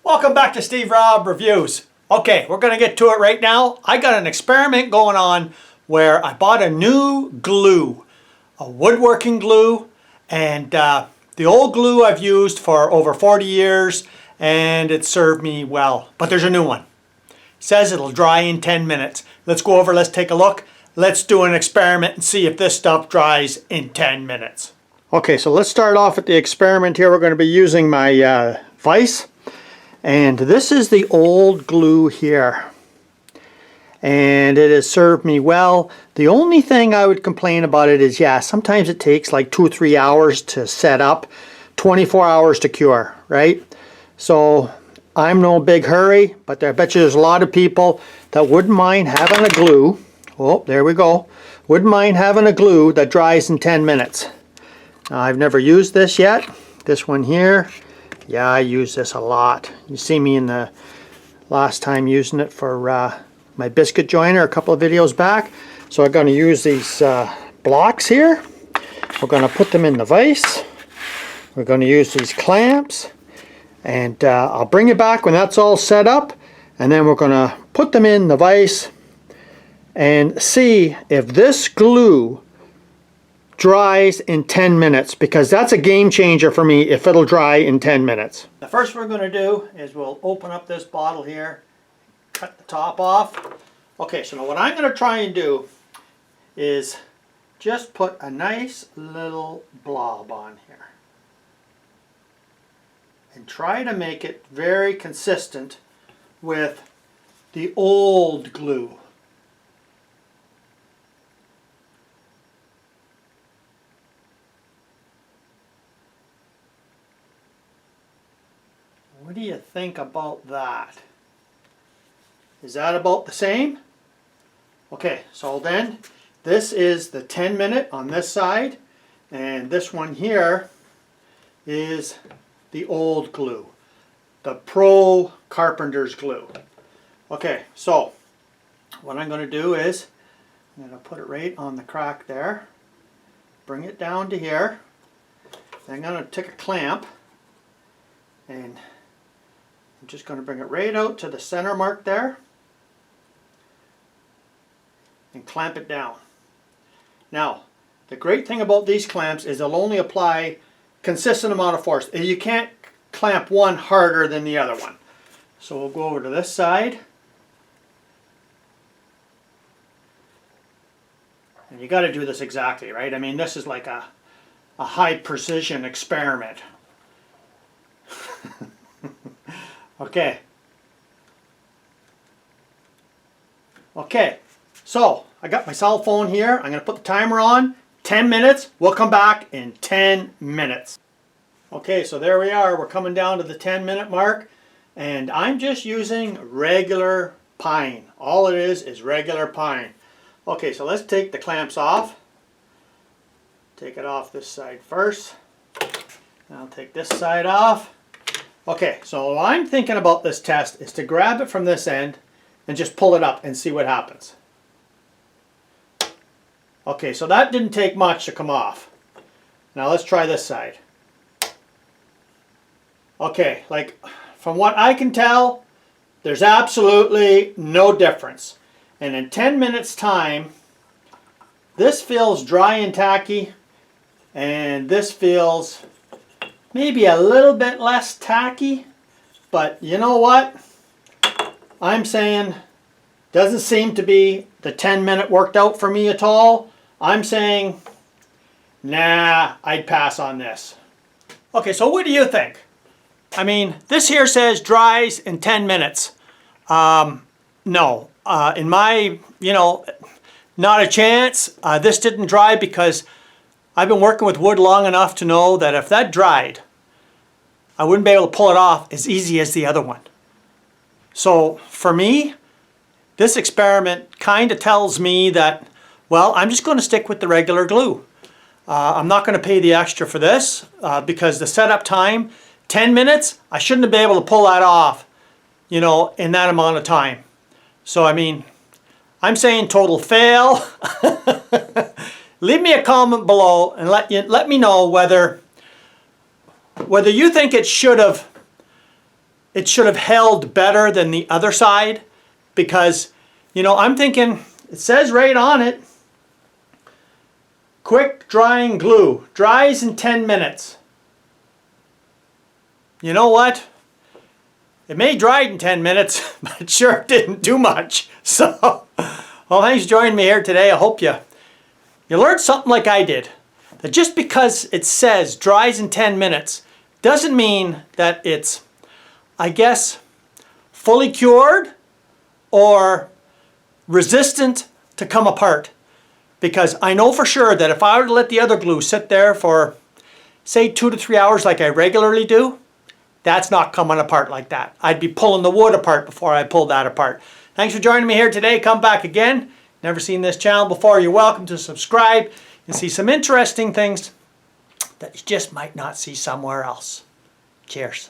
Welcome back to Steve Robb Reviews. Okay, we're going to get to it right now. I got an experiment going on where I bought a new glue, a woodworking glue, and the old glue I've used for over 40 years and it served me well. But there's a new one. It says it'll dry in 10 minutes. Let's go over, let's take a look. Let's do an experiment and see if this stuff dries in 10 minutes. Okay, so let's start off with the experiment here. We're going to be using my vise. And this is the old glue here. And it has served me well. The only thing I would complain about it is, yeah, sometimes it takes like 2 or 3 hours to set up, 24 hours to cure, right? So I'm no big hurry, but I bet you there's a lot of people that wouldn't mind having a glue. Oh, there we go. Wouldn't mind having a glue that dries in 10 minutes. Now, I've never used this yet. This one here. Yeah, I use this a lot. You see me in the last time using it for my biscuit joiner a couple of videos back. So I'm going to use these blocks here. We're going to put them in the vise. We're going to use these clamps. And I'll bring it back when that's all set up. And then we're going to put them in the vise and see if this glue dries in 10 minutes, because that's a game changer for me if it'll dry in 10 minutes. The first we're going to do is we'll open up this bottle here, cut the top off. Okay, so now what I'm going to try and do is just put a nice little blob on here and try to make it very consistent with the old glue. What do you think about that? Is that about the same? Okay, so then this is the 10-minute on this side, and this one here is the old glue, the Pro Carpenter's glue. Okay, so what I'm going to do is I'm going to put it right on the crack there, bring it down to here, then I'm going to take a clamp and I'm just going to bring it right out to the center mark there and clamp it down. Now, the great thing about these clamps is they'll only apply consistent amount of force. You can't clamp one harder than the other one. So we'll go over to this side. And you got to do this exactly, right? I mean, this is like a high precision experiment. Okay. Okay, so I got my cell phone here. I'm going to put the timer on. 10 minutes. We'll come back in 10 minutes. Okay, so there we are. We're coming down to the 10-minute mark. And I'm just using regular pine. All it is regular pine. Okay, so let's take the clamps off. Take it off this side first. I'll take this side off. Okay, so what I'm thinking about this test is to grab it from this end and just pull it up and see what happens. Okay, so that didn't take much to come off. Now let's try this side. Okay, like from what I can tell, there's absolutely no difference. And in 10 minutes time, this feels dry and tacky, and this feels maybe a little bit less tacky, but you know what? I'm saying doesn't seem to be the 10-minute worked out for me at all. I'm saying, nah, I'd pass on this. Okay, so what do you think? I mean, this here says dries in 10 minutes. No, in my, not a chance. This didn't dry because I've been working with wood long enough to know that if that dried, I wouldn't be able to pull it off as easy as the other one. So for me, this experiment kind of tells me that, well, I'm just going to stick with the regular glue. I'm not going to pay the extra for this because the setup time, 10 minutes, I shouldn't have been able to pull that off, in that amount of time. So, I mean, I'm saying total fail. Leave me a comment below and let me know whether you think it should have it should have held better than the other side, because, you know, I'm thinking, it says right on it, quick drying glue, dries in 10 minutes. You know what? It may dry in 10 minutes, but it sure didn't do much. So, well, thanks for joining me here today. I hope you learned something like I did. That just because it says dries in 10 minutes doesn't mean that it's, I guess, fully cured or resistant to come apart. Because I know for sure that if I were to let the other glue sit there for, say, 2 to 3 hours like I regularly do, that's not coming apart like that. I'd be pulling the wood apart before I pull that apart. Thanks for joining me here today. Come back again. Never seen this channel before, you're welcome to subscribe and see some interesting things that you just might not see somewhere else. Cheers.